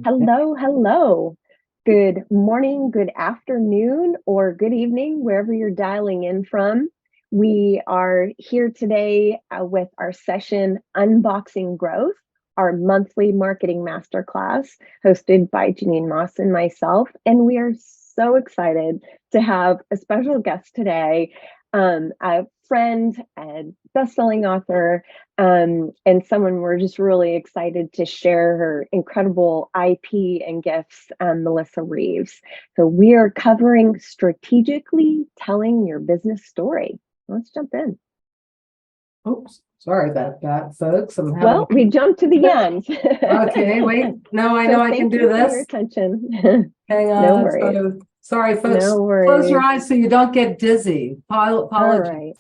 Okay. Hello, hello. Good morning, good afternoon, or good evening, wherever you're dialing in from. We are here today with our session Unboxing Growth, our monthly marketing masterclass hosted by Janine Moss and myself. And we are so excited to have a special guest today, a friend and best-selling author, and someone we're just really excited to share her incredible IP and gifts, Melissa Reaves. So we are covering strategically telling your business story. Let's jump in. Oops, sorry about that, folks. Well, we jumped to the end. Okay, wait. No, I know I can do Thank you for your this. attention. Hang on. No worries. Sorry, folks. No Close your worries. eyes so you don't get dizzy. All Apologies. right.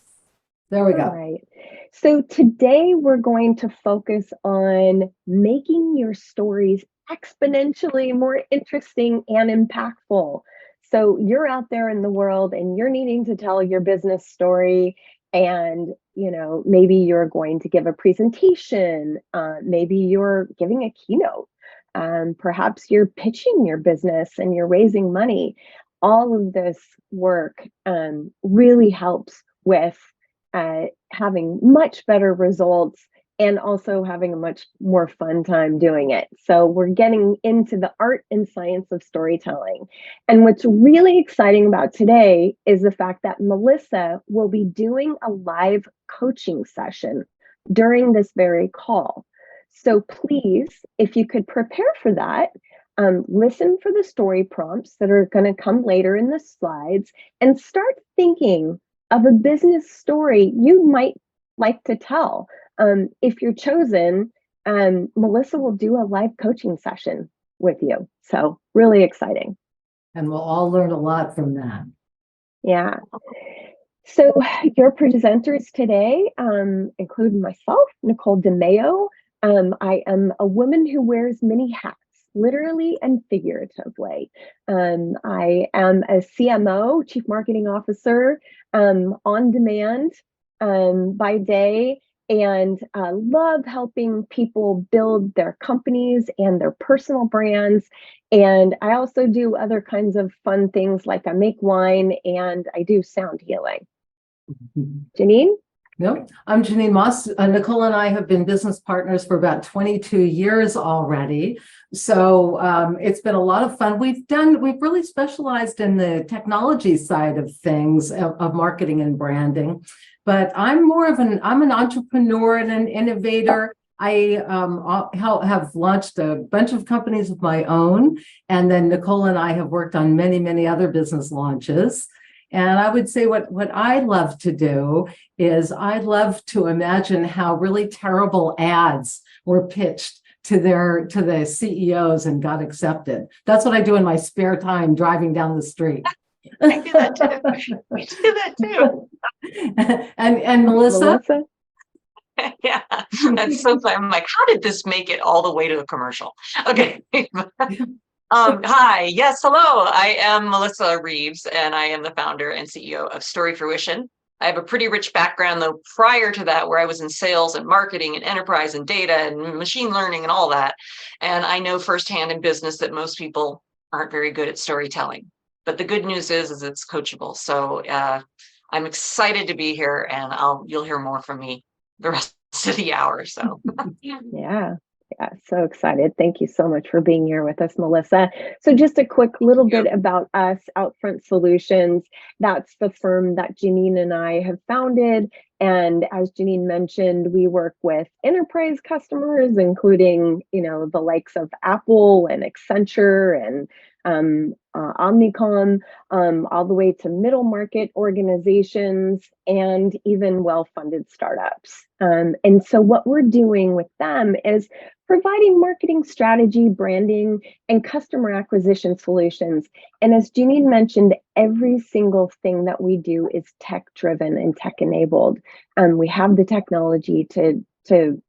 There we All go. right. So today we're going to focus on making your stories exponentially more interesting and impactful. So you're out there in the world and you're needing to tell your business story, and maybe you're going to give a presentation, maybe you're giving a keynote, perhaps you're pitching your business and you're raising money. All of this work really helps with having much better results and also having a much more fun time doing it. So we're getting into the art and science of storytelling. And what's really exciting about today is the fact that Melissa will be doing a live coaching session during this very call. So please, if you could prepare for that, listen for the story prompts that are going to come later in the slides, and start thinking of a business story you might like to tell. If you're chosen, Melissa will do a live coaching session with you. So really exciting. And we'll all learn a lot from that. Yeah. So your presenters today include myself, Nicole DeMeo. I am a woman who wears many hats, literally and figuratively. I am a CMO, Chief Marketing Officer, on demand by day, and love helping people build their companies and their personal brands. And I also do other kinds of fun things, like I make wine and I do sound healing. Janine? Nope. I'm Janine Moss. Nicole and I have been business partners for about 22 years already. So it's been a lot of fun. We've really specialized in the technology side of things, of marketing and branding. But I'm an entrepreneur and an innovator. I have launched a bunch of companies of my own. And then Nicole and I have worked on many, many other business launches. And I would say what I love to do is I love to imagine how really terrible ads were pitched to the CEOs and got accepted. That's what I do in my spare time driving down the street. I do that too. I do that too. And Melissa? Yeah, that's so fun. I'm like, how did this make it all the way to the commercial? Okay. Hi, yes, hello. I am Melissa Reaves, and I am the founder and CEO of Story Fruition. I have a pretty rich background, though, prior to that, where I was in sales and marketing and enterprise and data and machine learning and all that. And I know firsthand in business that most people aren't very good at storytelling. But the good news is it's coachable. So I'm excited to be here, and you'll hear more from me the rest of the hour. So Yeah, so excited. Thank you so much for being here with us, Melissa. So just a quick little bit about us, Outfront Solutions. That's the firm that Janine and I have founded. And as Janine mentioned, we work with enterprise customers, including, the likes of Apple and Accenture and Omnicom, all the way to middle market organizations and even well-funded startups. And so what we're doing with them is providing marketing strategy, branding, and customer acquisition solutions. And as Janine mentioned, every single thing that we do is tech-driven and tech-enabled. We have the technology to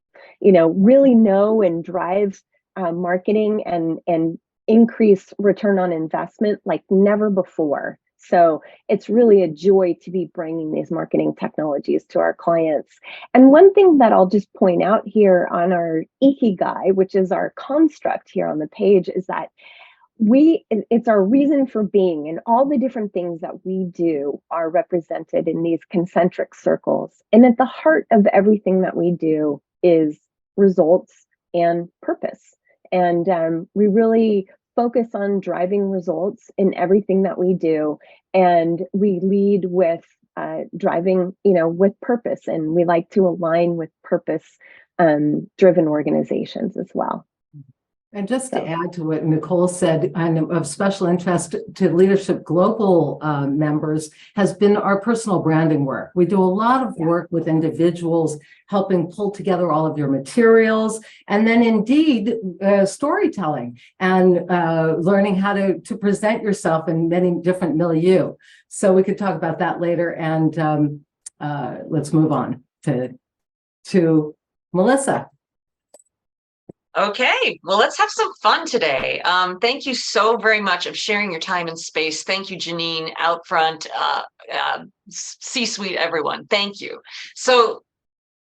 really know and drive marketing and increase return on investment like never before. So it's really a joy to be bringing these marketing technologies to our clients. And one thing that I'll just point out here on our Ikigai, which is our construct here on the page, is that it's our reason for being, and all the different things that we do are represented in these concentric circles. And at the heart of everything that we do is results and purpose. And we really focus on driving results in everything that we do. And we lead with driving, with purpose. And we like to align with purpose driven organizations as well. And just to add to what Nicole said, and of special interest to Leadership Global members has been our personal branding work. We do a lot of work with individuals, helping pull together all of your materials, and then indeed storytelling and learning how to present yourself in many different milieu. So we could talk about that later, and let's move on to Melissa. Okay, well, let's have some fun today. Thank you so very much of sharing your time and space. Thank you, Janine, Outfront, C-suite, everyone. Thank you. So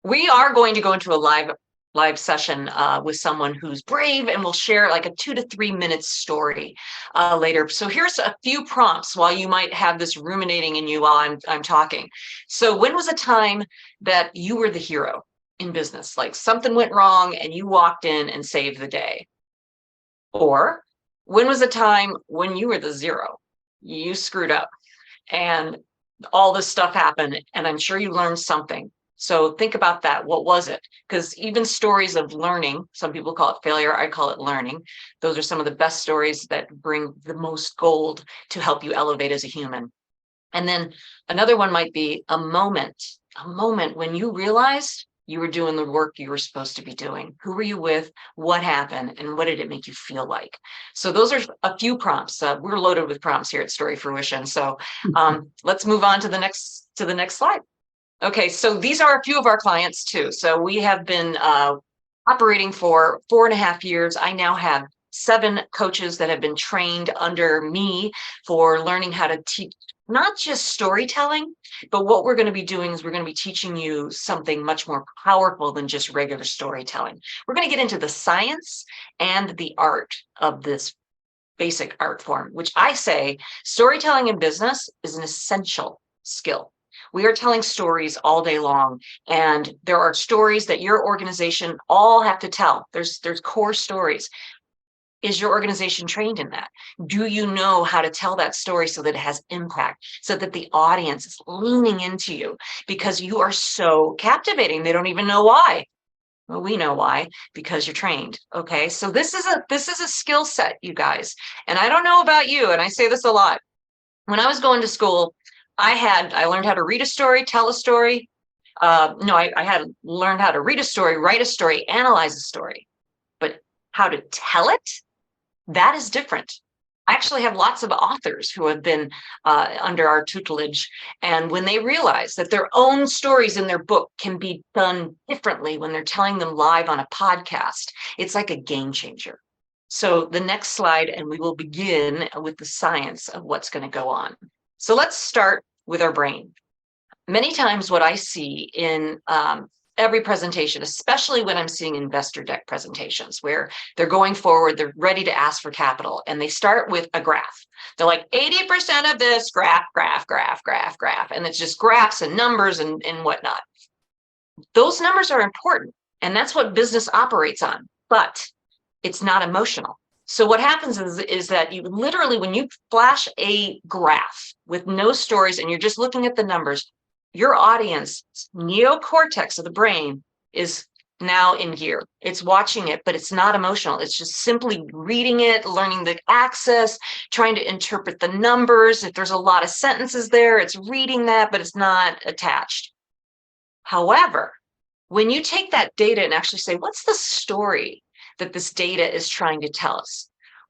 we are going to go into a live session with someone who's brave, and we'll share like a 2 to 3 minute story later. So here's a few prompts while you might have this ruminating in you while I'm talking. So when was a time that you were the hero in business, like something went wrong and you walked in and saved the day? Or when was a time when you were the zero, you screwed up and all this stuff happened, and I'm sure you learned something. So think about that. What was it? Because even stories of learning, some people call it failure, I call it learning. Those are some of the best stories that bring the most gold to help you elevate as a human. And then another one might be a moment when you realized you were doing the work you were supposed to be doing. Who were you with? What happened? And what did it make you feel like? So those are a few prompts. We're loaded with prompts here at Story Fruition. So let's move on to the next slide. Okay, so these are a few of our clients too. So we have been operating for 4.5 years. I now have 7 coaches that have been trained under me for learning how to teach not just storytelling, but what we're going to be doing is we're going to be teaching you something much more powerful than just regular storytelling. We're going to get into the science and the art of this basic art form, which I say storytelling in business is an essential skill. We are telling stories all day long, and there are stories that your organization all have to tell. There's core stories. Is your organization trained in that? Do you know how to tell that story so that it has impact, so that the audience is leaning into you because you are so captivating? They don't even know why. Well, we know why, because you're trained. Okay, so this is a skill set, you guys. And I don't know about you, and I say this a lot. When I was going to school, I learned how to read a story, tell a story. I had learned how to read a story, write a story, analyze a story. But how to tell it? That is different. I actually have lots of authors who have been under our tutelage, and when they realize that their own stories in their book can be done differently when they're telling them live on a podcast, it's like a game changer. So the next slide, and we will begin with the science of what's going to go on. So let's start with our brain. Many times what I see in every presentation, especially when I'm seeing investor deck presentations where they're going forward, they're ready to ask for capital, and they start with a graph. They're like 80% of this graph, and it's just graphs and numbers and whatnot. Those numbers are important, and that's what business operates on, but it's not emotional. So what happens is that you literally, when you flash a graph with no stories and you're just looking at the numbers, your audience neocortex of the brain is now in gear. It's watching it, but it's not emotional. It's just simply reading it, learning the access, trying to interpret the numbers. If there's a lot of sentences there, it's reading that, but it's not attached. However, when you take that data and actually say, what's the story that this data is trying to tell us?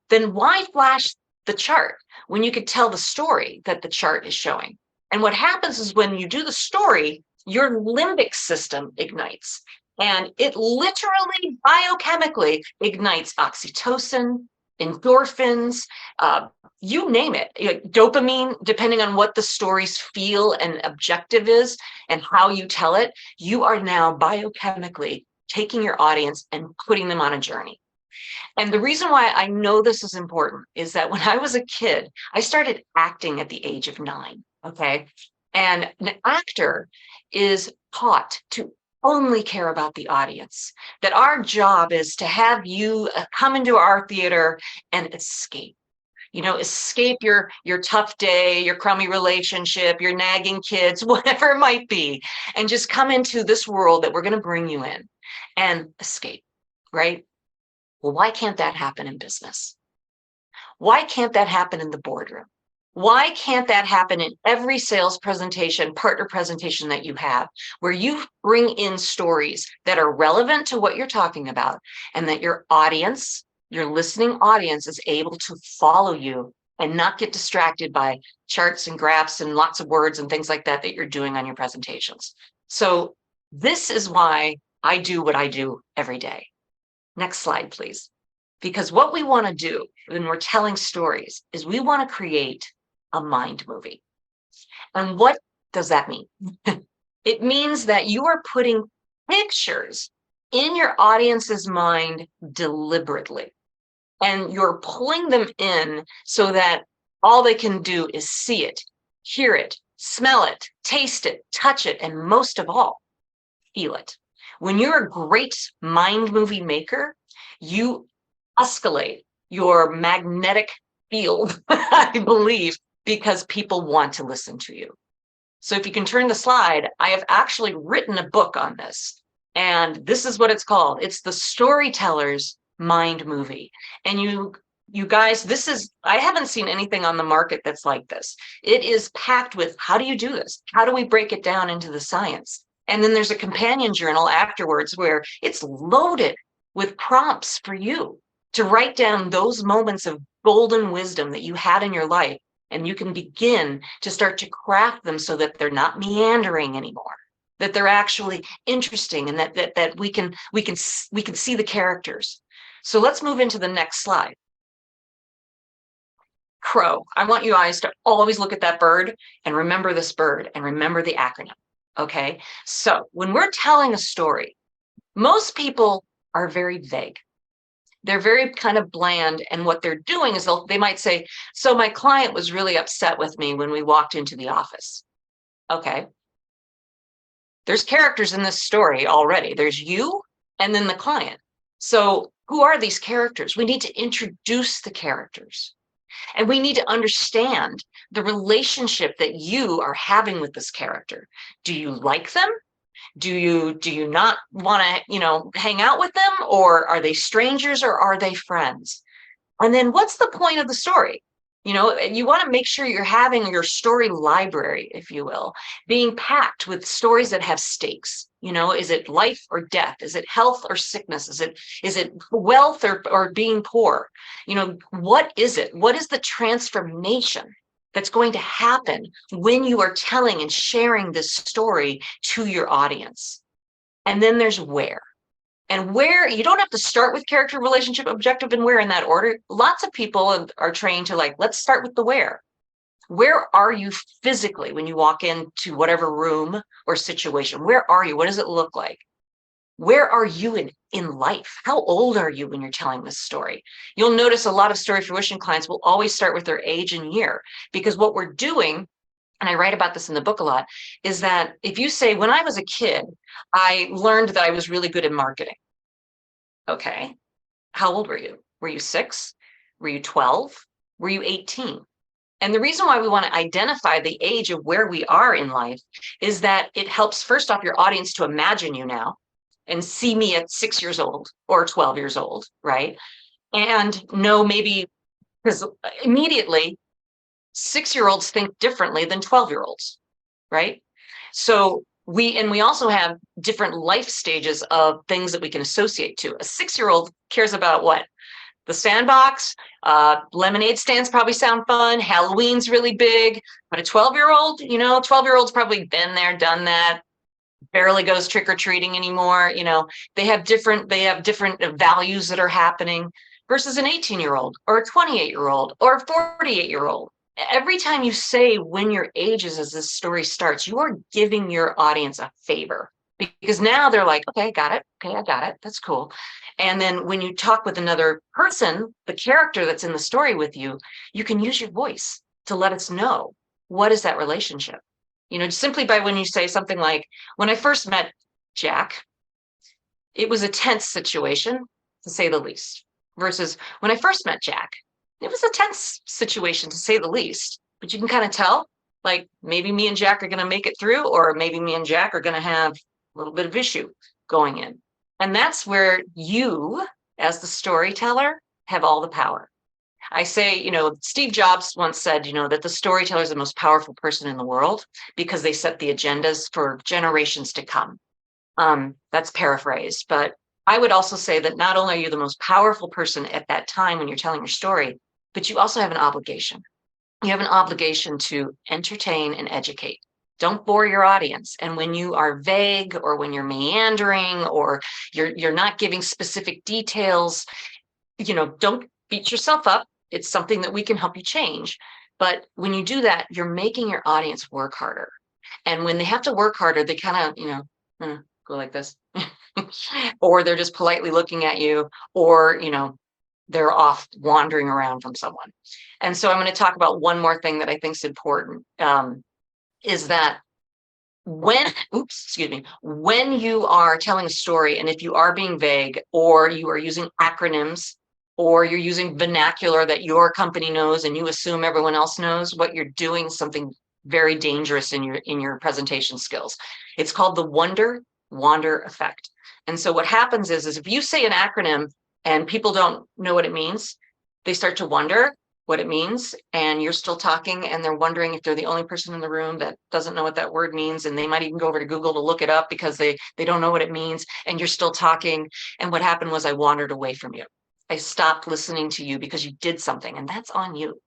Then why flash the chart when you could tell the story that the chart is showing? And what happens is when you do the story, your limbic system ignites, and it literally biochemically ignites oxytocin, endorphins, you name it, dopamine, depending on what the story's feel and objective is and how you tell it, you are now biochemically taking your audience and putting them on a journey. And the reason why I know this is important is that when I was a kid, I started acting at the age of 9, okay? And an actor is taught to only care about the audience, that our job is to have you come into our theater and escape. Escape your tough day, your crummy relationship, your nagging kids, whatever it might be, and just come into this world that we're going to bring you in and escape, right? Well, why can't that happen in business? Why can't that happen in the boardroom? Why can't that happen in every sales presentation, partner presentation that you have, where you bring in stories that are relevant to what you're talking about and that your audience, your listening audience, is able to follow you and not get distracted by charts and graphs and lots of words and things like that you're doing on your presentations? So this is why I do what I do every day. Next slide, please. Because what we want to do when we're telling stories is we want to create a mind movie. And what does that mean? It means that you are putting pictures in your audience's mind deliberately. And you're pulling them in so that all they can do is see it, hear it, smell it, taste it, touch it, and most of all, feel it. When you're a great mind movie maker, you escalate your magnetic field, I believe, because people want to listen to you. So if you can turn the slide, I have actually written a book on this. And this is what it's called. It's the Storyteller's Mind Movie. And you guys, I haven't seen anything on the market that's like this. It is packed with, how do you do this? How do we break it down into the science? And then there's a companion journal afterwards where it's loaded with prompts for you to write down those moments of golden wisdom that you had in your life. And you can begin to start to craft them so that they're not meandering anymore, that they're actually interesting, and that we can see the characters. So let's move into the next slide. Crow. I want you guys to always look at that bird and remember this bird and remember the acronym. Okay, so when we're telling a story, most people are very vague. They're very kind of bland, and what they're doing is they might say, so my client was really upset with me when we walked into the office. Okay, there's characters in this story already. There's you and then the client. So who are these characters? We need to introduce the characters. And we need to understand the relationship that you are having with this character. Do you like them? Do you not want to, hang out with them? Or are they strangers, or are they friends? And then what's the point of the story? You want to make sure you're having your story library, if you will, being packed with stories that have stakes. Is it life or death? Is it health or sickness? Is it wealth or being poor? What is it? What is the transformation that's going to happen when you are telling and sharing this story to your audience? And then there's where. And where, you don't have to start with character, relationship, objective, and where in that order. Lots of people are trained to let's start with the where. Where are you physically when you walk into whatever room or situation? Where are you? What does it look like? Where are you in life? How old are you when you're telling this story? You'll notice a lot of story fruition clients will always start with their age and year, because what we're doing, and I write about this in the book a lot, is that if you say, when I was a kid, I learned that I was really good at marketing. Okay. How old were you? Were you 6? Were you 12? Were you 18? And the reason why we want to identify the age of where we are in life is that it helps, first off, your audience to imagine you now and see me at 6 years old or 12 years old, right? And know maybe, because immediately 6-year-olds think differently than 12-year-olds, right? So we also have different life stages of things that we can associate to. A 6-year-old cares about what? The sandbox, lemonade stands probably sound fun. Halloween's really big, but a 12-year-old, 12-year-old's probably been there, done that, barely goes trick-or-treating anymore. They have different values that are happening. versus an 18-year-old or a 28-year-old or a 48-year-old. Every time you say when your age is as this story starts, you are giving your audience a favor, because now they're like, okay, got it. Okay, I got it. That's cool. And then when you talk with another person, the character that's in the story with you, you can use your voice to let us know what is that relationship. You know, simply by when you say something like, when I first met Jack, it was a tense situation, to say the least, versus when I first met Jack, it was a tense situation, to say the least. But you can kind of tell, like, maybe me and Jack are going to make it through, or maybe me and Jack are going to have a little bit of issue going in. And that's where you, as the storyteller, have all the power. I say, you know, Steve Jobs once said, you know, that the storyteller is the most powerful person in the world because they set the agendas for generations to come. That's paraphrased, but I would also say that not only are you the most powerful person at that time when you're telling your story, but you also have an obligation. You have an obligation to entertain and educate. Don't bore your audience. And when you are vague, or when you're meandering, or you're not giving specific details, you know, don't beat yourself up. It's something that we can help you change. But when you do that, you're making your audience work harder. And when they have to work harder, they kind of, you know, go like this, or they're just politely looking at you, or, you know, they're off wandering around from someone. And so I'm going to talk about one more thing that I think is important, is that when you are telling a story, and if you are being vague, or you are using acronyms, or you're using vernacular that your company knows and you assume everyone else knows, what you're doing is something very dangerous in your presentation skills. It's called the wander effect. And so what happens is if you say an acronym and people don't know what it means, they start to wonder what it means, and you're still talking, and they're wondering if they're the only person in the room that doesn't know what that word means, and they might even go over to Google to look it up because they don't know what it means, and you're still talking. And what happened was I wandered away from you. I stopped listening to you because you did something, and that's on you.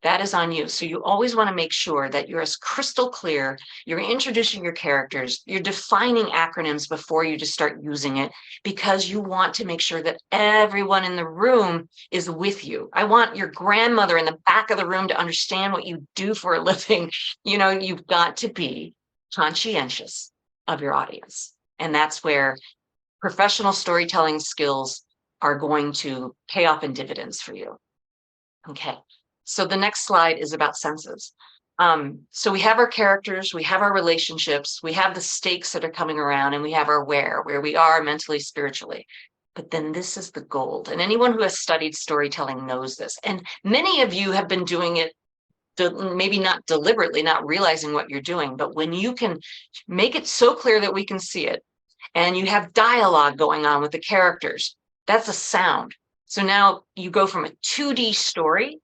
That is on you. So you always want to make sure that you're as crystal clear, you're introducing your characters, you're defining acronyms before you just start using it, because you want to make sure that everyone in the room is with you. I want your grandmother in the back of the room to understand what you do for a living. You know, you've got to be conscientious of your audience. And that's where professional storytelling skills are going to pay off in dividends for you. Okay. So the next slide is about senses. So we have our characters, we have our relationships, we have the stakes that are coming around, and we have our where we are mentally, spiritually. But then this is the gold. And anyone who has studied storytelling knows this. And many of you have been doing it, maybe not deliberately, not realizing what you're doing, but when you can make it so clear that we can see it, and you have dialogue going on with the characters, that's a sound. So now you go from a 2D story,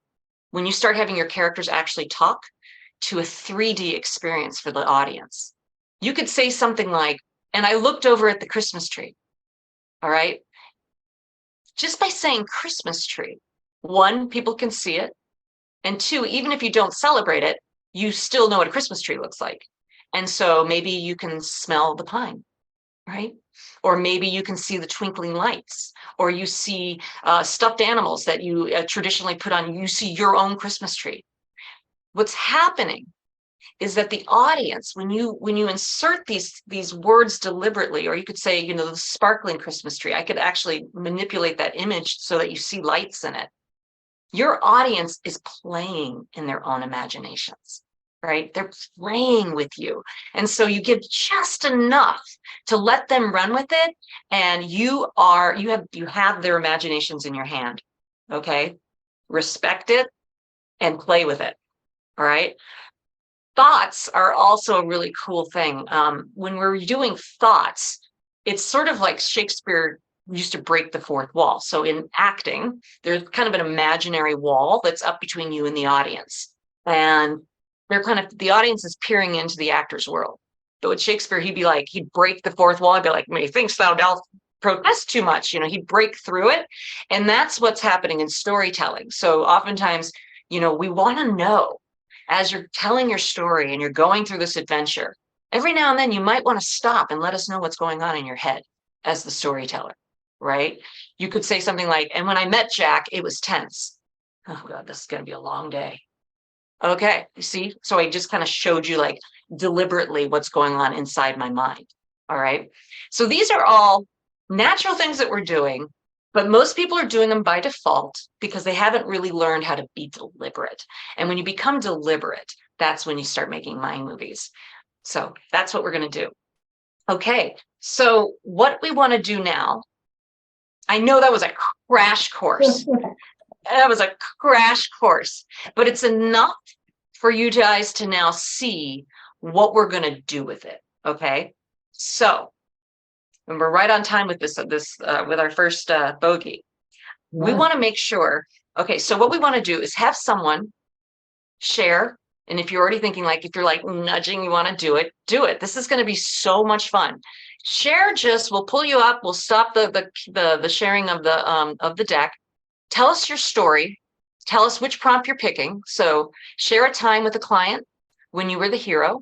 when you start having your characters actually talk, to a 3D experience for the audience. You could say something like, and I looked over at the Christmas tree. All right. Just by saying Christmas tree, one, people can see it. And two, even if you don't celebrate it, you still know what a Christmas tree looks like. And so maybe you can smell the pine, right? Or maybe you can see the twinkling lights, or you see stuffed animals that you traditionally put on. You see your own Christmas tree. What's happening is that the audience, when you insert these words deliberately, or you could say, you know, the sparkling Christmas tree, I could actually manipulate that image so that you see lights in it. Your audience is playing in their own imaginations. Right? They're playing with you. And so you give just enough to let them run with it. And you have their imaginations in your hand. Okay. Respect it and play with it. All right. Thoughts are also a really cool thing. When we're doing thoughts, it's sort of like Shakespeare used to break the fourth wall. So in acting, there's kind of an imaginary wall that's up between you and the audience. And the audience is peering into the actor's world. So with Shakespeare, he'd break the fourth wall. He'd be like, methinks thou dost protest too much. You know, he'd break through it. And that's what's happening in storytelling. So oftentimes, you know, we want to know, as you're telling your story and you're going through this adventure, every now and then you might want to stop and let us know what's going on in your head as the storyteller. right? You could say something like, and when I met Jack, it was tense. Oh God, this is going to be a long day. Okay, you see? So I just kind of showed you like deliberately what's going on inside my mind. All right. So these are all natural things that we're doing, but most people are doing them by default because they haven't really learned how to be deliberate. And when you become deliberate, that's when you start making mind movies. So that's what we're going to do. Okay. So what we want to do now, I know that was a crash course. That was a crash course, but it's enough for you guys to now see what we're going to do with it. Okay. So, and we're right on time with this with our first bogey. We want to make sure. Okay. So what we want to do is have someone share. And if you're already thinking, like, if you're like nudging, you want to do it, do it. This is going to be so much fun. Share, just, we'll pull you up. We'll stop the sharing of the deck. Tell us your story. Tell us which prompt you're picking. So share a time with a client when you were the hero,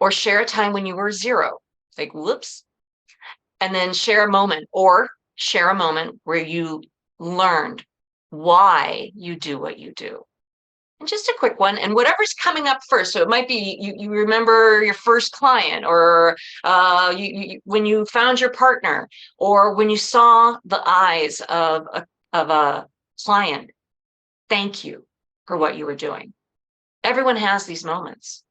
or share a time when you were zero. Like, whoops. And then share a moment, or share a moment where you learned why you do what you do. And just a quick one, and whatever's coming up first. So it might be you remember your first client, or when you found your partner, or when you saw the eyes of a client. Thank you for what you were doing. Everyone has these moments.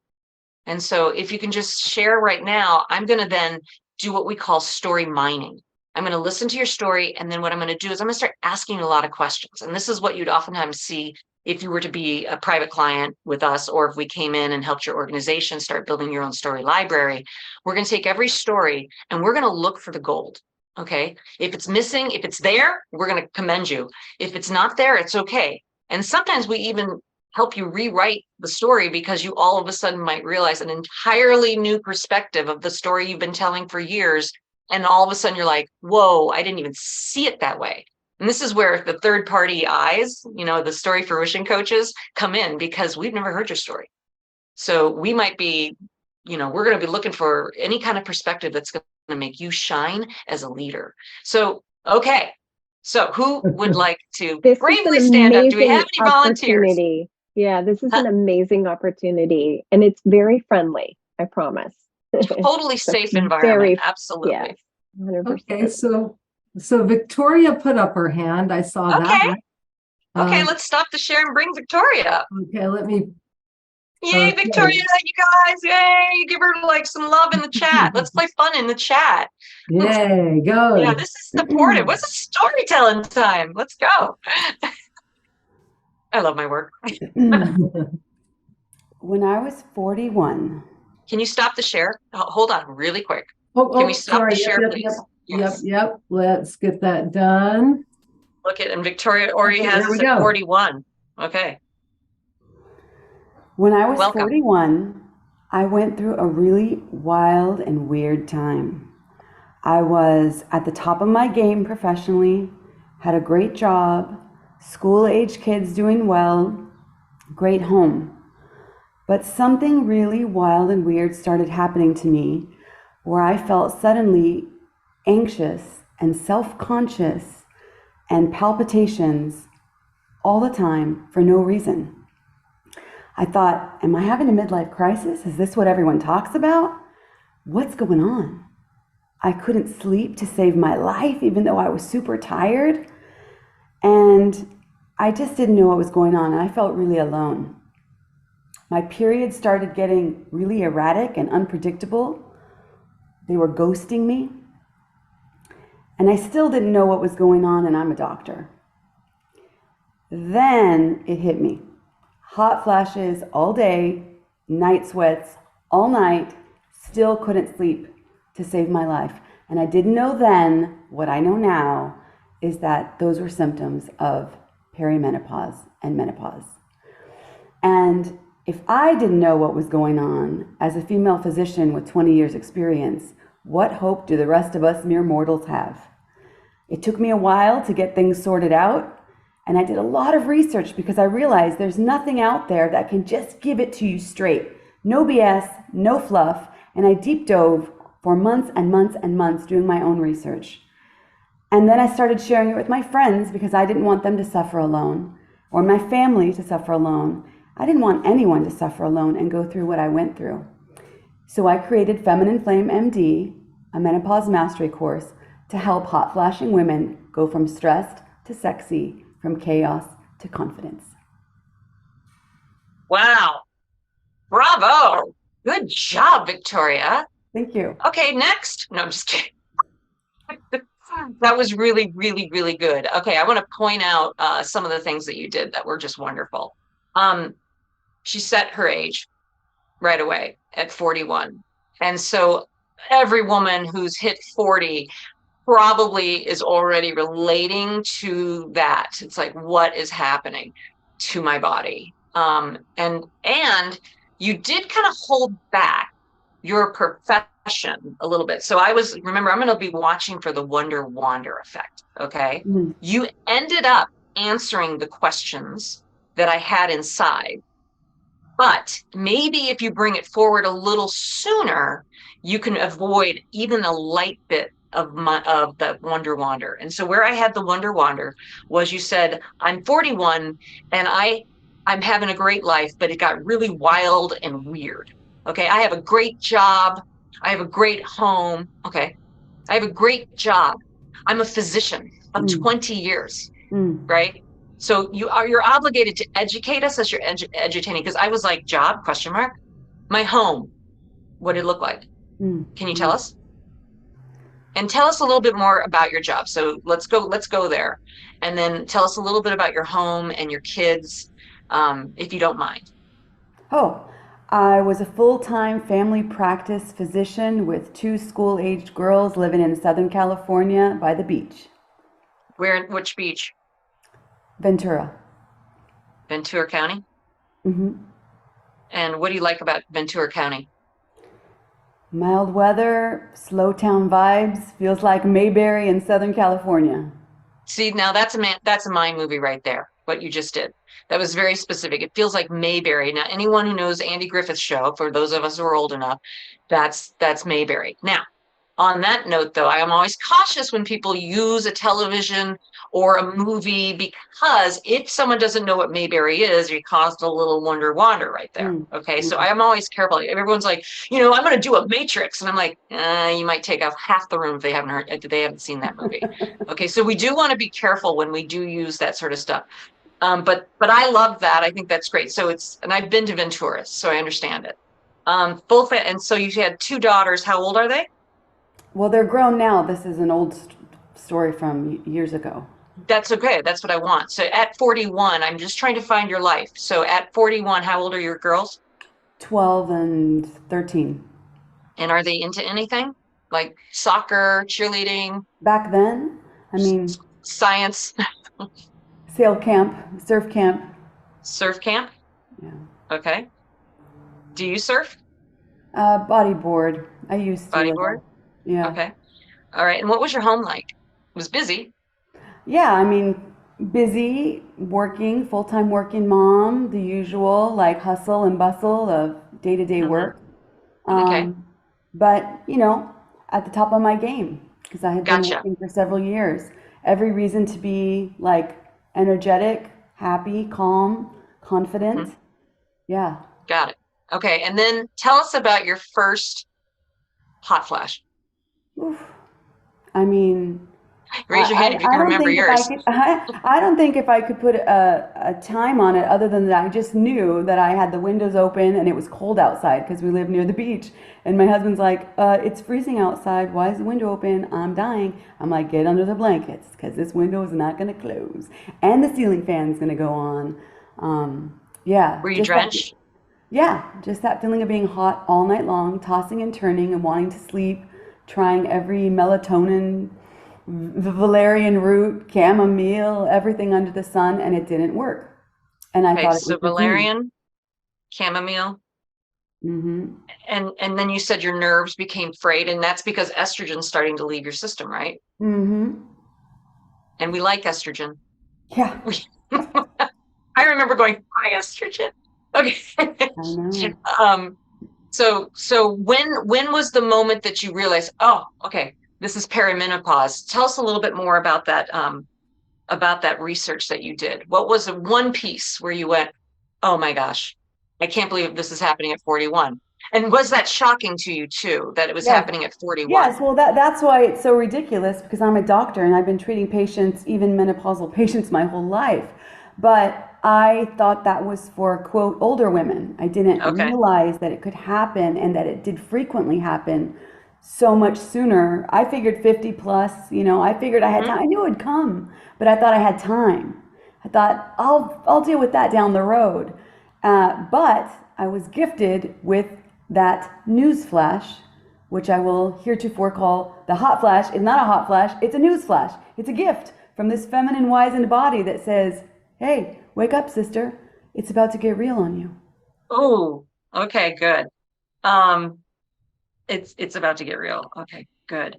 And so if you can just share right now, I'm going to then do what we call story mining. I'm going to listen to your story, and then what I'm going to do is I'm going to start asking you a lot of questions. And this is what you'd oftentimes see if you were to be a private client with us, or if we came in and helped your organization start building your own story library. We're going to take every story and we're going to look for the gold. Okay. If it's missing, if it's there, we're going to commend you. If it's not there, it's okay. And sometimes we even help you rewrite the story, because you all of a sudden might realize an entirely new perspective of the story you've been telling for years. And all of a sudden you're like, whoa, I didn't even see it that way. And this is where the third party eyes, the story fruition coaches come in, because we've never heard your story. So we might be, we're going to be looking for any kind of perspective that's going to make you shine as a leader. So, okay. So who would like to bravely stand up? Do we have any volunteers? Yeah, this is an amazing opportunity, and it's very friendly, I promise. Totally safe environment. Absolutely. Yeah, 100%. Okay, so Victoria put up her hand. I saw that. Okay, let's stop the share and bring Victoria up. Okay, let me. Yay, Victoria, you guys. Yay, give her like some love in the chat. Let's play fun in the chat. Yay, go. Yeah, this is supportive. What's a storytelling time? Let's go. I love my work. When I was 41. Can you stop the share? Hold on really quick. Can we stop the share, please? Yep. Let's get that done. Look at, and Victoria already has us at 41. Okay. When I was 41, I went through a really wild and weird time. I was at the top of my game professionally, had a great job, school-age kids doing well, great home. But something really wild and weird started happening to me, where I felt suddenly anxious and self-conscious and palpitations all the time for no reason. I thought, am I having a midlife crisis? Is this what everyone talks about? What's going on? I couldn't sleep to save my life, even though I was super tired. And I just didn't know what was going on, and I felt really alone. My periods started getting really erratic and unpredictable. They were ghosting me. And I still didn't know what was going on, and I'm a doctor. Then it hit me. Hot flashes all day, night sweats all night, still couldn't sleep to save my life. And I didn't know then, what I know now, is that those were symptoms of perimenopause and menopause. And if I didn't know what was going on as a female physician with 20 years experience, what hope do the rest of us mere mortals have? It took me a while to get things sorted out, and I did a lot of research because I realized there's nothing out there that can just give it to you straight. No BS, no fluff, and I deep dove for months and months and months doing my own research. And then I started sharing it with my friends because I didn't want them to suffer alone, or my family to suffer alone. I didn't want anyone to suffer alone and go through what I went through. So I created Feminine Flame MD, a menopause mastery course to help hot flashing women go from stressed to sexy, from chaos to confidence. Wow. Bravo. Good job, Victoria. Thank you. Okay, next. No, I'm just kidding. That was really, really, really good. Okay, I want to point out some of the things that you did that were just wonderful. She set her age right away at 41. And so every woman who's hit 40 probably is already relating to that. It's like, what is happening to my body? And you did kind of hold back your profession a little bit. So remember, I'm going to be watching for the wonder wander effect. Okay. Mm-hmm. You ended up answering the questions that I had inside, but maybe if you bring it forward a little sooner, you can avoid even a light bit of the wonder wander. And so where I had the wonder wander was, you said, I'm 41 and I'm having a great life, but it got really wild and weird. Okay. I have a great job. I have a great home. Okay. I have a great job. I'm a physician of 20 years, right? So you're obligated to educate us as you're edutaining. Because I was like, job, question mark, my home, what did it look like? Can you tell us? And tell us a little bit more about your job. So let's go there. And then tell us a little bit about your home and your kids, if you don't mind. Oh, I was a full-time family practice physician with 2 school-aged girls living in Southern California by the beach. Which beach? Ventura. Ventura County? Mm-hmm. And what do you like about Ventura County? Mild weather, slow town vibes, feels like Mayberry in Southern California. See, now that's a mind movie right there, what you just did. That was very specific. It feels like Mayberry. Now, anyone who knows Andy Griffith's show, for those of us who are old enough, that's Mayberry. Now, on that note, though, I am always cautious when people use a television or a movie, because if someone doesn't know what Mayberry is, you caused a little wonder wander right there. Okay, so I am always careful. Everyone's like, I'm going to do a Matrix, and I'm like, you might take off half the room if they haven't seen that movie. Okay, so we do want to be careful when we do use that sort of stuff. But I love that. I think that's great. So and I've been to Ventura, so I understand it. And so you had 2 daughters. How old are they? Well, they're grown now. This is an old story from years ago. That's okay. That's what I want. So at 41, I'm just trying to find your life. So at 41, how old are your girls? 12 and 13. And are they into anything? Like soccer, cheerleading? Back then, I mean... Science? Sail camp, surf camp. Surf camp? Yeah. Okay. Do you surf? Bodyboard. I used to. Bodyboard? Yeah. Okay. All right. And what was your home like? It was busy. Yeah, I mean, busy, working, full-time working mom, the usual like hustle and bustle of day-to-day work. Okay. But, at the top of my game, because I had been working for several years. Every reason to be like energetic, happy, calm, confident. Yeah. Got it. Okay. And then tell us about your first hot flash. Oof. I mean, raise your hand if you can remember yours. I don't think if I could put a time on it, other than that I just knew that I had the windows open and it was cold outside because we live near the beach. And my husband's like, it's freezing outside. Why is the window open? I'm dying. I'm like, get under the blankets because this window is not going to close. And the ceiling fan's going to go on. Yeah. Were you drenched? Just that feeling of being hot all night long, tossing and turning and wanting to sleep, trying every melatonin, valerian root, chamomile, everything under the sun, and it didn't work. And I thought it was valerian, chamomile, and then you said your nerves became frayed, and that's because estrogen's starting to leave your system, right? And we like estrogen. Yeah. I remember going, hi, estrogen. Okay. I know. So when was the moment that you realized, oh, okay, This is perimenopause. Tell us a little bit more about that research that you did. What was the one piece where you went, oh my gosh, I can't believe this is happening at 41? And was that shocking to you too, that it was Yes. happening at 41? Yes, well, that's why it's so ridiculous because I'm a doctor and I've been treating patients, even menopausal patients, my whole life. But I thought that was for, quote, older women. I didn't Okay. realize that it could happen and that it did frequently happen so much sooner. I figured 50 plus, I figured I had time. I knew it would come, but I thought I had time. I thought I'll deal with that down the road. But I was gifted with that news flash, which I will heretofore call the hot flash. It's not a hot flash, it's a news flash. It's a gift from this feminine wizened body that says, hey, wake up, sister. It's about to get real on you. Oh, okay, good. It's about to get real. Okay, good.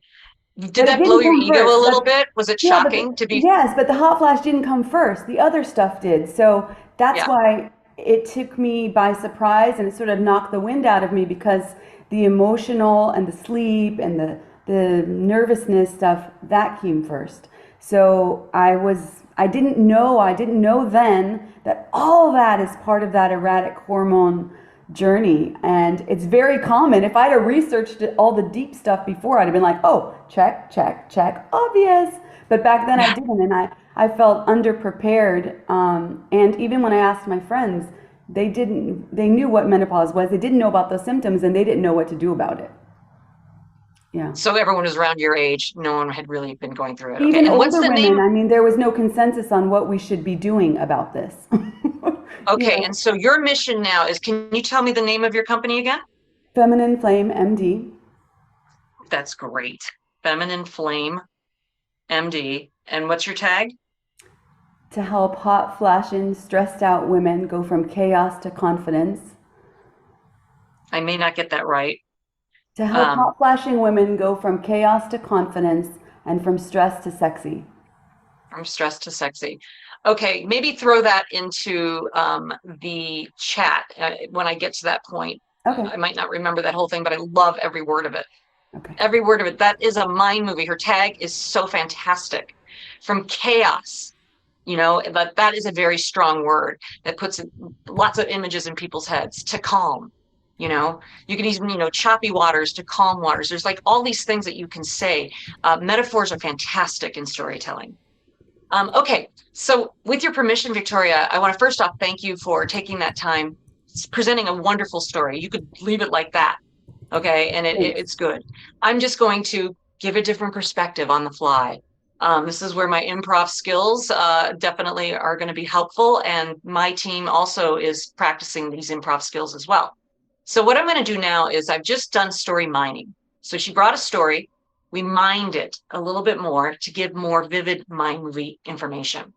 Did But it that blow didn't your come ego a first. little bit? Was it Yeah, shocking to be? yes, but the hot flash didn't come first. The other stuff did. So that's Yeah. why it took me by surprise and it sort of knocked the wind out of me because the emotional and the sleep and the nervousness stuff, that came first. So I didn't know then that all that is part of that erratic hormone journey. And it's very common. If I'd have researched all the deep stuff before, I'd have been like, oh, check, check, check, obvious. But back then I didn't, and I felt underprepared. And even when I asked my friends, they knew what menopause was. They didn't know about those symptoms and they didn't know what to do about it. Yeah. So everyone was around your age. No one had really been going through it. Okay. Even And what's older the women, name? I mean, there was no consensus on what we should be doing about this. Okay. Yeah. And so your mission now is, can you tell me the name of your company again? Feminine Flame MD. That's great. Feminine Flame MD. And what's your tag? To help hot flashing, stressed out women go from chaos to confidence. I may not get that right. To help hot flashing women go from chaos to confidence and from stress to sexy. From stress to sexy. Okay, maybe throw that into the chat when I get to that point. Okay. I might not remember that whole thing, but I love every word of it. Okay. Every word of it. That is a mind movie. Her tag is so fantastic. From chaos, that is a very strong word that puts lots of images in people's heads. To calm, you can even, choppy waters to calm waters. There's like all these things that you can say. Metaphors are fantastic in storytelling. Okay, so with your permission, Victoria, I want to first off thank you for taking that time, presenting a wonderful story. You could leave it like that, okay, and it's good. I'm just going to give a different perspective on the fly. This is where my improv skills definitely are going to be helpful, and my team also is practicing these improv skills as well. So what I'm going to do now is I've just done story mining. So she brought a story. We mined it a little bit more to give more vivid mind movie information.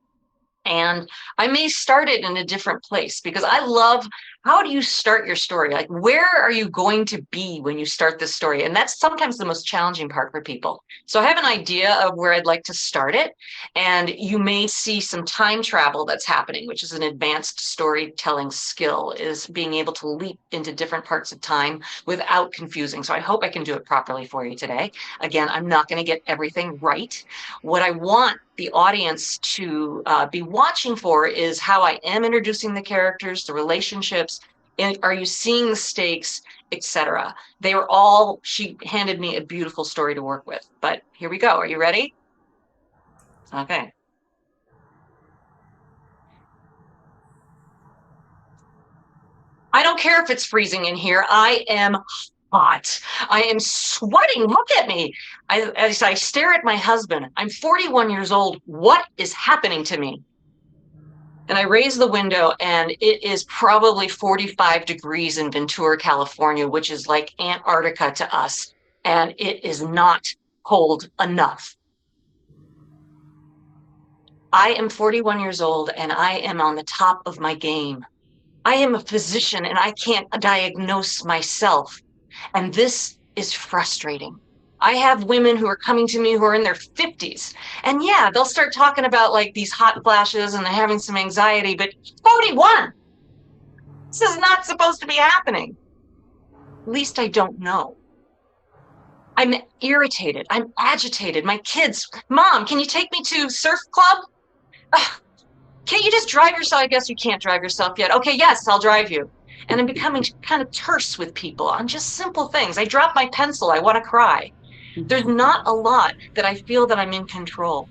And I may start it in a different place because I love, how do you start your story? Like, where are you going to be when you start this story? And that's sometimes the most challenging part for people. So I have an idea of where I'd like to start it. And you may see some time travel that's happening, which is an advanced storytelling skill, is being able to leap into different parts of time without confusing. So I hope I can do it properly for you today. Again, I'm not going to get everything right. What I want the audience to be watching for is how I am introducing the characters, the relationships, and are you seeing the stakes, etc. They were all, she handed me a beautiful story to work with, but here we go. Are you ready? Okay. I don't care if it's freezing in here. I am hot. I am sweating. Look at me. As I stare at my husband, I'm 41 years old. What is happening to me? And I raise the window and it is probably 45 degrees in Ventura, California, which is like Antarctica to us. And it is not cold enough. I am 41 years old and I am on the top of my game. I am a physician and I can't diagnose myself. And this is frustrating. I have women who are coming to me who are in their 50s. And yeah, they'll start talking about like these hot flashes and they're having some anxiety, but 41, this is not supposed to be happening. At least I don't know. I'm irritated. I'm agitated. My kids, Mom, can you take me to surf club? Ugh, can't you just drive yourself? I guess you can't drive yourself yet. Okay, yes, I'll drive you. And I'm becoming kind of terse with people on just simple things. I drop my pencil. I want to cry. There's not a lot that I feel that I'm in control.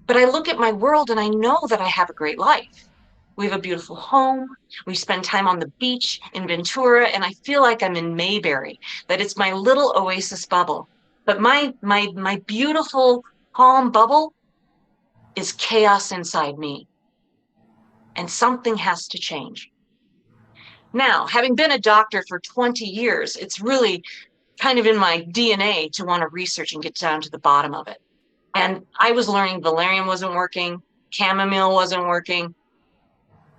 But I look at my world and I know that I have a great life. We have a beautiful home. We spend time on the beach in Ventura, and I feel like I'm in Mayberry, that it's my little oasis bubble. But my beautiful, calm bubble is chaos inside me. And something has to change. Now, having been a doctor for 20 years, it's really kind of in my DNA to want to research and get down to the bottom of it. And I was learning valerian wasn't working, chamomile wasn't working,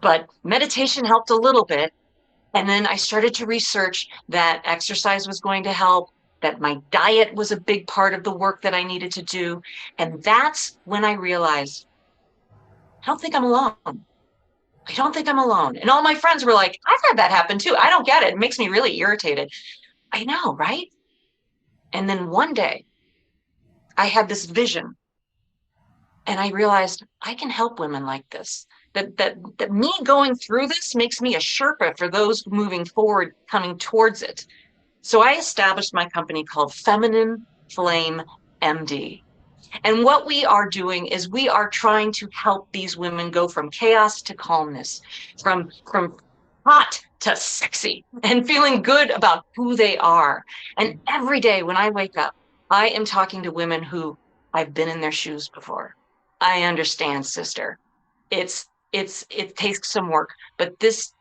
but meditation helped a little bit. And then I started to research that exercise was going to help, that my diet was a big part of the work that I needed to do. And that's when I realized, I don't think I'm alone. I don't think I'm alone. And all my friends were like, I've had that happen too. I don't get it. It makes me really irritated. I know, right? And then one day I had this vision and I realized I can help women like this. That me going through this makes me a Sherpa for those moving forward, coming towards it. So I established my company called Feminine Flame MD. And what we are doing is we are trying to help these women go from chaos to calmness, from hot to sexy, and feeling good about who they are. And every day when I wake up, I am talking to women who I've been in their shoes before. I understand, sister. It takes some work, but this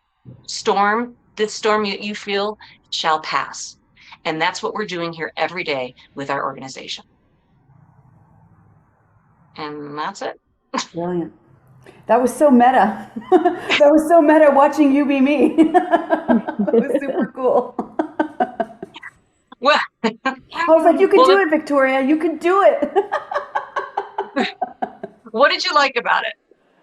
storm you feel shall pass. And that's what we're doing here every day with our organization. And that's it. Brilliant. That was so meta. That was so meta watching you be me. That was super cool. Well, I was like, you can do it, Victoria. You can do it. What did you like about it?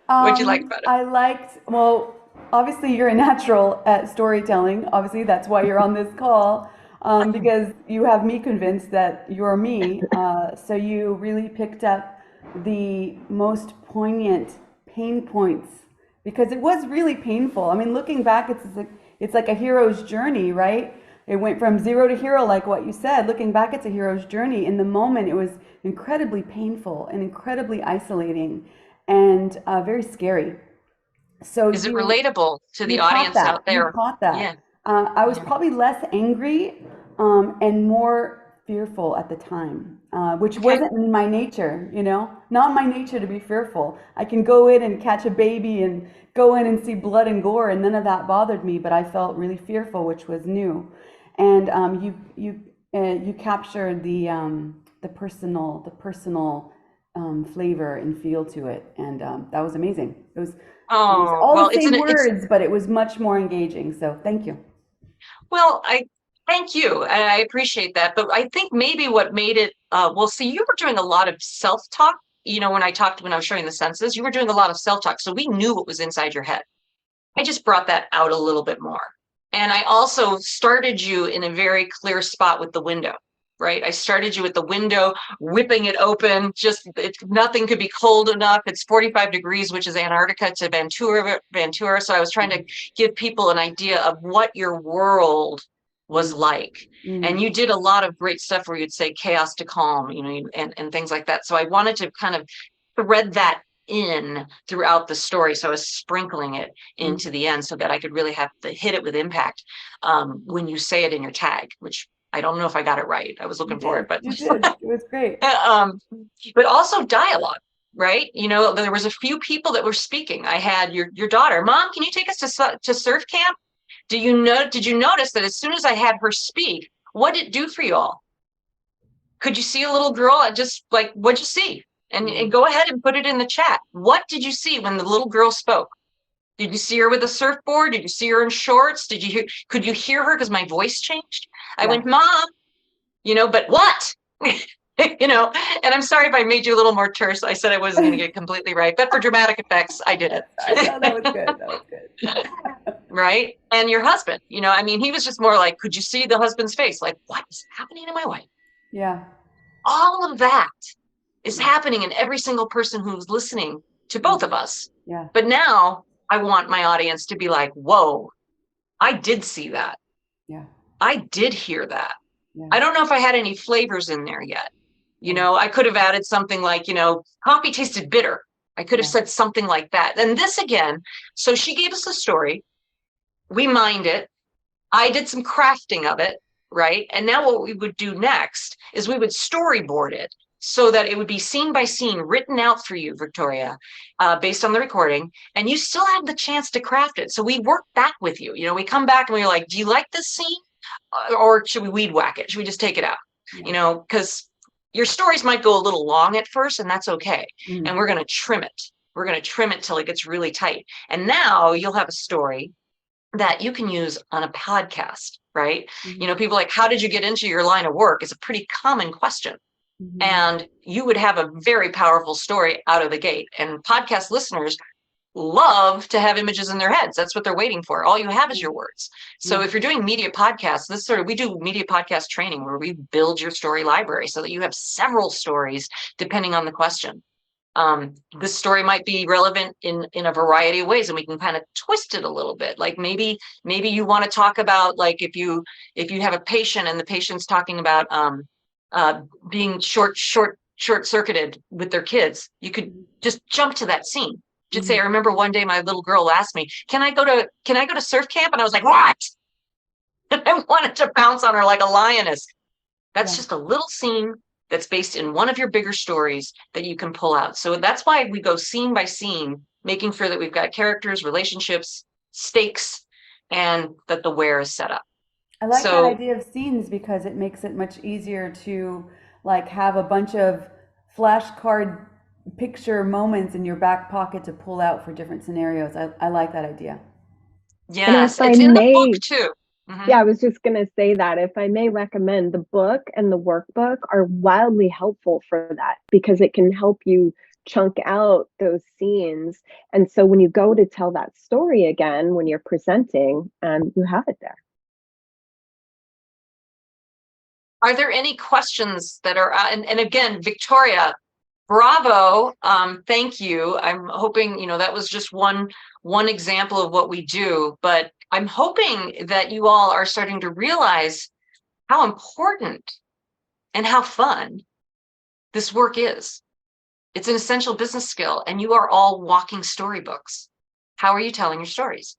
What did you like about it? I liked, well, obviously you're a natural at storytelling. Obviously, that's why you're on this call, because you have me convinced that you're me. So you really picked up the most poignant pain points, because it was really painful. I mean, looking back, it's like a hero's journey, right? It went from zero to hero, like what you said. Looking back, it's a hero's journey. In the moment, it was incredibly painful and incredibly isolating and very scary. So is it relatable to the audience out there? You caught that. Yeah. I was probably less angry and more fearful at the time, which wasn't in my nature, not my nature to be fearful. I can go in and catch a baby and go in and see blood and gore, and none of that bothered me, but I felt really fearful, which was new. And you captured the personal flavor and feel to it, and that was amazing. It was all the same words, but it was much more engaging. So thank you. Well, thank you. I appreciate that. But I think maybe what made it, see, you were doing a lot of self-talk. When I was showing the senses, you were doing a lot of self-talk. So we knew what was inside your head. I just brought that out a little bit more. And I also started you in a very clear spot with the window, right? I started you at the window, whipping it open. Nothing could be cold enough. It's 45 degrees, which is Antarctica to Ventura. So I was trying to give people an idea of what your world was like. And you did a lot of great stuff where you'd say chaos to calm, and things like that. So I wanted to kind of thread that in throughout the story. So I was sprinkling it into the end so that I could really have to hit it with impact when you say it in your tag, which I don't know if I got it right. I was looking for it, but you did. It was great. But also dialogue, right? There was a few people that were speaking. I had your daughter, Mom, can you take us to surf camp? Did you notice that as soon as I had her speak, what did it do for you all? Could you see a little girl? What'd you see? And go ahead and put it in the chat. What did you see when the little girl spoke? Did you see her with a surfboard? Did you see her in shorts? Could you hear her? Because my voice changed. I went, Mom, but what? And I'm sorry if I made you a little more terse. I said I wasn't going to get it completely right, but for dramatic effects, I did it. That was good. That was good. Right. And your husband, he was just more like, could you see the husband's face? Like, what is happening to my wife? Yeah. All of that is happening in every single person who's listening to both of us. Yeah. But now I want my audience to be like, whoa, I did see that. Yeah. I did hear that. Yeah. I don't know if I had any flavors in there yet. You Yeah. know, I could have added something like, coffee tasted bitter. I could have Yeah. said something like that. And this again, so she gave us a story. We mined it. I did some crafting of it, right? And now what we would do next is we would storyboard it so that it would be scene by scene written out for you, Victoria, based on the recording. And you still have the chance to craft it. So we work back with you. You know, we come back and we're like, do you like this scene? Or should we weed whack it? Should we just take it out? Yeah. You know, because your stories might go a little long at first, and that's okay. Mm. And we're going to trim it. We're going to trim it till it gets really tight. And now you'll have a story that you can use on a podcast, right? Mm-hmm. You know, people like, how did you get into your line of work? Is a pretty common question. Mm-hmm. And you would have a very powerful story out of the gate. And podcast listeners love to have images in their heads. That's what they're waiting for. All you have is your words. So if you're doing media podcasts, we do media podcast training where we build your story library so that you have several stories depending on the question. This story might be relevant in a variety of ways, and we can kind of twist it a little bit. Like maybe you want to talk about, like, if you have a patient and the patient's talking about being short-circuited with their kids, you could just jump to that scene. Just say, I remember one day my little girl asked me, can I go to surf camp? And I was like, what? And I wanted to pounce on her like a lioness. That's just a little scene that's based in one of your bigger stories that you can pull out. So that's why we go scene by scene, making sure that we've got characters, relationships, stakes, and that the where is set up. I like that idea of scenes because it makes it much easier to like have a bunch of flashcard picture moments in your back pocket to pull out for different scenarios. I like that idea. Yes, it's in the book too. Yeah, I was just going to say that if I may recommend, the book and the workbook are wildly helpful for that because it can help you chunk out those scenes. And so when you go to tell that story again, when you're presenting, you have it there. Are there any questions that are, and again, Victoria, bravo. Thank you. I'm hoping, that was just one example of what we do, but I'm hoping that you all are starting to realize how important and how fun this work is. It's an essential business skill, and you are all walking storybooks. How are you telling your stories?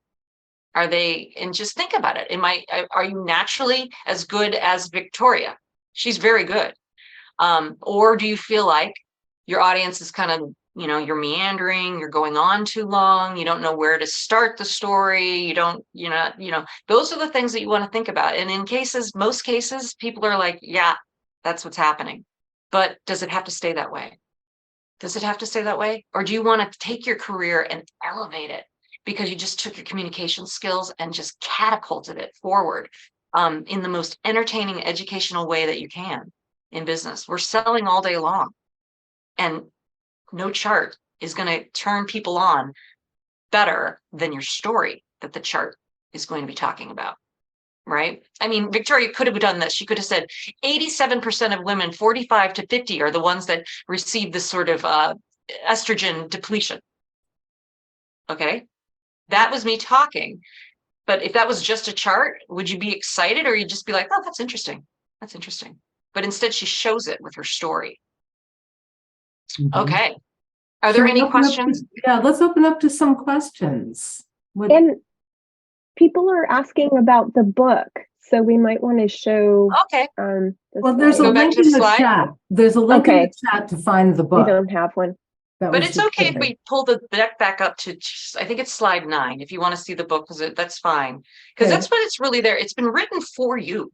Are they, and just think about it. Are you naturally as good as Victoria? She's very good. Or do you feel like your audience is kind of, you're meandering, you're going on too long, you don't know where to start the story, you don't, those are the things that you want to think about. And in most cases, people are like, yeah, that's what's happening. But does it have to stay that way? Does it have to stay that way? Or do you want to take your career and elevate it because you just took your communication skills and just catapulted it forward in the most entertaining, educational way that you can in business? We're selling all day long. And no chart is going to turn people on better than your story that the chart is going to be talking about, right? I mean, Victoria could have done this. She could have said 87% of women 45 to 50 are the ones that receive this sort of estrogen depletion. Okay, that was me talking. But if that was just a chart, would you be excited, or you'd just be like, oh, that's interesting. That's interesting. But instead, she shows it with her story. Okay. Are there any questions? Yeah, let's open up to some questions. And people are asking about the book, so we might want to show. Okay. Well, there's a link in the chat. There's a link in the chat to find the book. We don't have one. But it's okay if we pull the deck back up to, I think it's slide 9. If you want to see the book, that's fine. Because that's what it's really there. It's been written for you.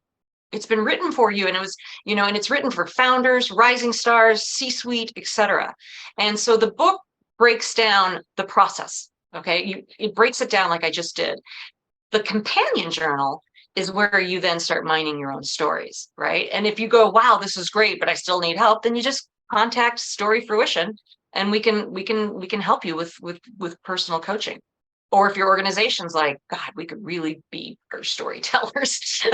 It's been written for you, and it was, and it's written for founders, rising stars, C-suite, etc. And so the book breaks down the process. Okay, it breaks it down like I just did. The companion journal is where you then start mining your own stories, right? And if you go, wow, this is great, but I still need help, then you just contact Story Fruition, and we can help you with personal coaching. Or if your organization's like, God, we could really be better storytellers.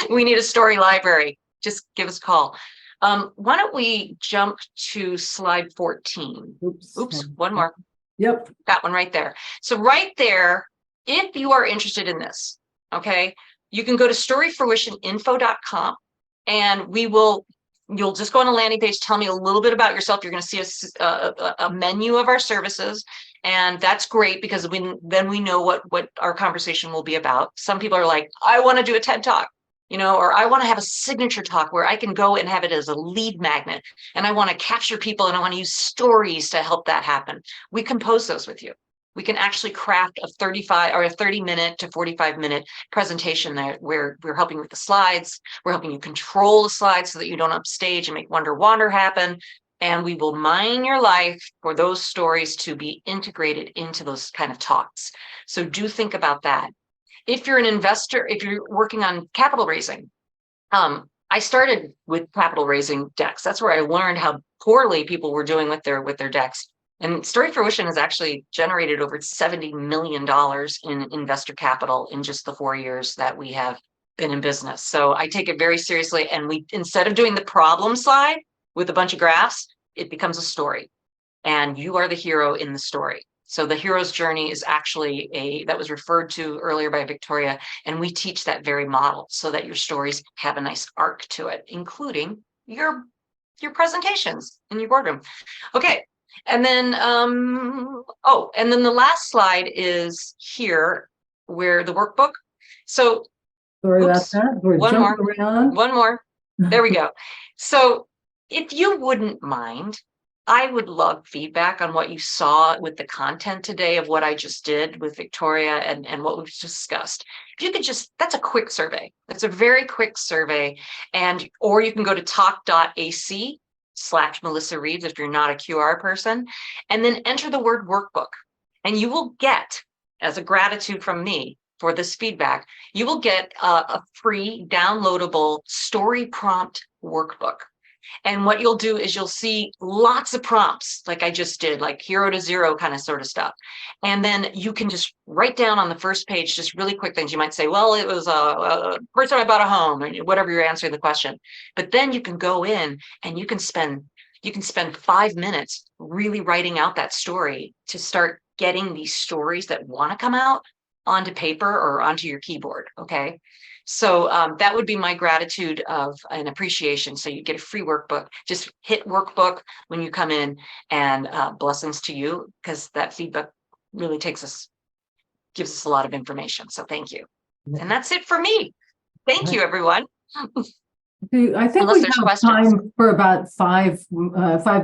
We need a story library. just give us a call. Why don't we jump to slide 14? Oops, one more. Yep. That one right there. So right there, if you are interested in this, okay, you can go to storyfruitioninfo.com and you'll just go on a landing page, tell me a little bit about yourself. You're going to see a menu of our services. And that's great because then we know what our conversation will be about. Some people are like, I want to do a TED Talk, or I want to have a signature talk where I can go and have it as a lead magnet. And I want to capture people and I want to use stories to help that happen. We compose those with you. We can actually craft a 30-minute to 45-minute presentation there where we're helping with the slides. We're helping you control the slides so that you don't upstage and make wonder wander happen. And we will mine your life for those stories to be integrated into those kind of talks. So do think about that. If you're an investor, if you're working on capital raising, I started with capital raising decks. That's where I learned how poorly people were doing with their decks. And Story Fruition has actually generated over $70 million in investor capital in just the 4 years that we have been in business. So I take it very seriously. And instead of doing the problem slide with a bunch of graphs, it becomes a story. And you are the hero in the story. So the hero's journey is actually that was referred to earlier by Victoria. And we teach that very model so that your stories have a nice arc to it, including your presentations in your boardroom. Okay. And then, and then the last slide is here where the workbook. So Sorry about that. We're jumping around. One more. There we go. So if you wouldn't mind, I would love feedback on what you saw with the content today of what I just did with Victoria and what we've discussed. If you could that's a quick survey. It's a very quick survey. Or you can go to talk.ac/Melissa Reaves if you're not a QR person, and then enter the word workbook. And you will get, as a gratitude from me for this feedback, you will get a free downloadable story prompt workbook. And what you'll do is you'll see lots of prompts like I just did, like 0 to 0 kind of sort of stuff. And then you can just write down on the first page, just really quick things. You might say, well, it was a first time I bought a home, or whatever you're answering the question. But then you can go in and you can spend 5 minutes really writing out that story to start getting these stories that want to come out onto paper or onto your keyboard. Okay. So that would be my gratitude of an appreciation. So you get a free workbook. Just hit workbook when you come in, and blessings to you, because that feedback really gives us a lot of information. So thank you. And that's it for me. Thank you, everyone. I think Unless we there's have questions. time for about 5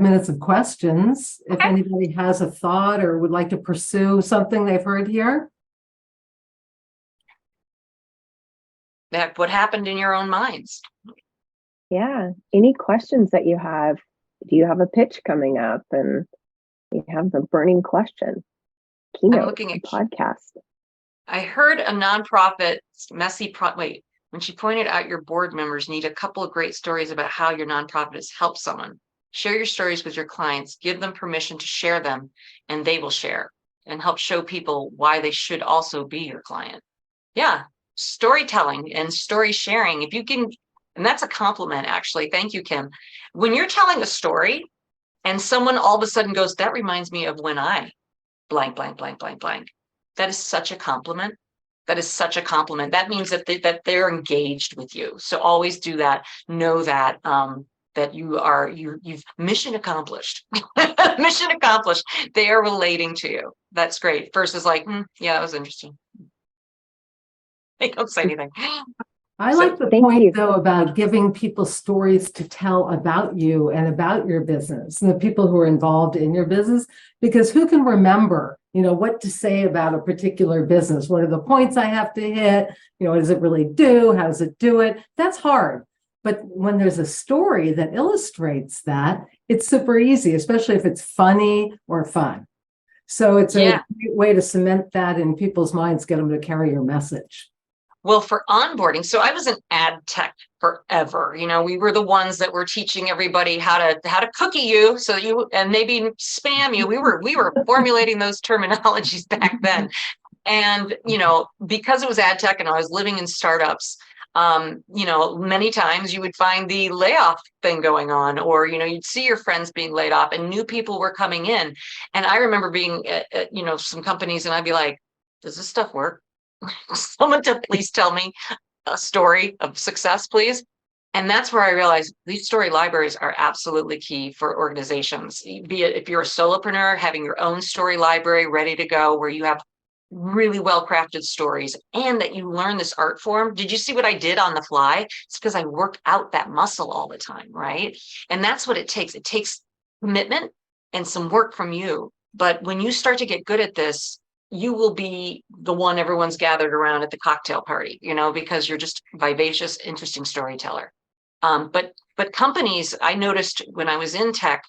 minutes of questions. If anybody has a thought or would like to pursue something they've heard here. What happened in your own minds? Yeah. Any questions that you have? Do you have a pitch coming up and you have the burning question? Keynote, I'm looking at podcast. I heard a nonprofit when she pointed out your board members need a couple of great stories about how your nonprofit has helped someone. Share your stories with your clients, give them permission to share them, and they will share and help show people why they should also be your client. Yeah. Storytelling and story sharing, if you can, and that's a compliment, actually. Thank you, Kim. When you're telling a story and someone all of a sudden goes, that reminds me of when I blank, blank, blank, blank, blank. That is such a compliment. That is such a compliment. That means that they're engaged with you. So always do that. Know that that you've mission accomplished. Mission accomplished. They are relating to you. That's great. Versus like, yeah, that was interesting. They don't say anything. I like the point, though, about giving people stories to tell about you and about your business and the people who are involved in your business, because who can remember, what to say about a particular business? What are the points I have to hit? What does it really do? How does it do it? That's hard. But when there's a story that illustrates that, it's super easy, especially if it's funny or fun. So it's a great way to cement that in people's minds, get them to carry your message. Well, for onboarding, so I was an ad tech forever. We were the ones that were teaching everybody how to cookie you, so and maybe spam you. We were formulating those terminologies back then. And because it was ad tech and I was living in startups, Many times you would find the layoff thing going on, or, you'd see your friends being laid off and new people were coming in. And I remember being at some companies and I'd be like, does this stuff work? Someone to please tell me a story of success, please. And that's where I realized these story libraries are absolutely key for organizations. Be it if you're a solopreneur, having your own story library ready to go, where you have really well-crafted stories and that you learn this art form. Did you see what I did on the fly? It's because I worked out that muscle all the time, right? And that's what it takes. It takes commitment and some work from you. But when you start to get good at this, you will be the one everyone's gathered around at the cocktail party, because you're just vivacious, interesting storyteller. But companies, I noticed when I was in tech,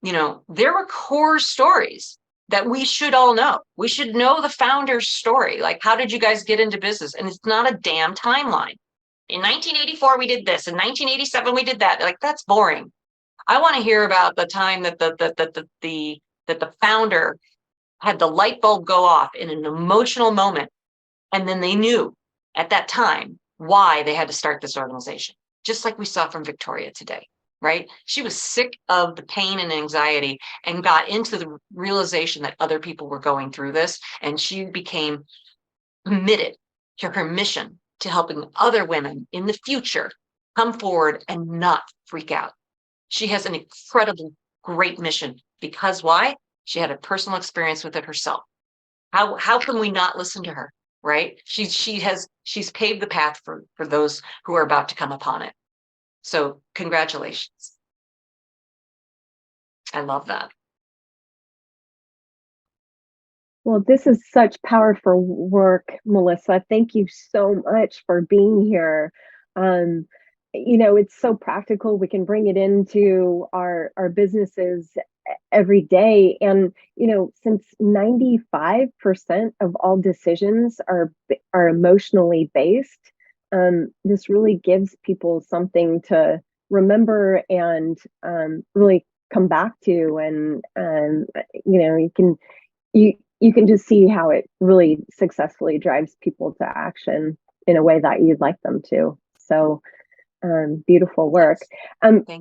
there were core stories that we should all know. We should know the founder's story. Like, how did you guys get into business? And it's not a damn timeline. In 1984, we did this. In 1987, we did that. Like, that's boring. I want to hear about the time that the founder had the light bulb go off in an emotional moment. And then they knew at that time why they had to start this organization, just like we saw from Victoria today. Right? She was sick of the pain and anxiety and got into the realization that other people were going through this. And she became committed to her mission to helping other women in the future come forward and not freak out. She has an incredible, great mission because why? She had a personal experience with it herself. How can we not listen to her? Right? She's paved the path for those who are about to come upon it. So congratulations. I love that. Well, this is such powerful work, Melissa. Thank you so much for being here. It's so practical. We can bring it into our businesses every day. And, since 95% of all decisions are emotionally based, this really gives people something to remember and really come back to. And you can just see how it really successfully drives people to action in a way that you'd like them to. So beautiful work.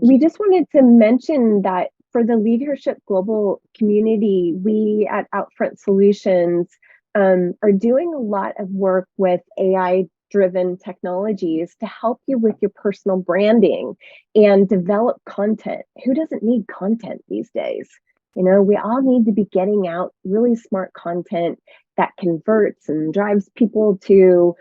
We just wanted to mention that for the Leadership Global community, we at Outfront Solutions are doing a lot of work with AI-driven technologies to help you with your personal branding and develop content. Who doesn't need content these days? We all need to be getting out really smart content that converts and drives people to,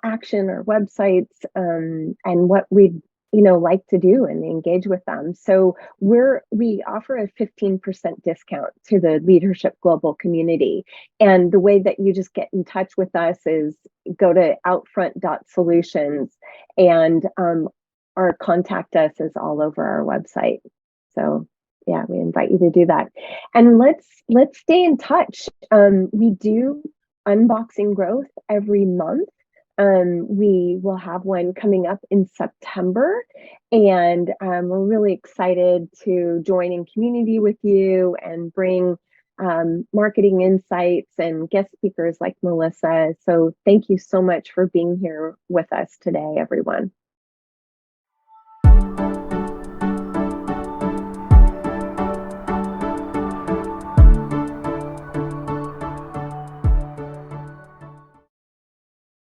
action or websites and what we'd, like to do and engage with them. So we offer a 15% discount to the Leadership Global community. And the way that you just get in touch with us is go to outfront.solutions and our contact us is all over our website. So yeah, we invite you to do that. And let's stay in touch. We do unboxing growth every month. We will have one coming up in September, and we're really excited to join in community with you and bring marketing insights and guest speakers like Melissa. So thank you so much for being here with us today, everyone.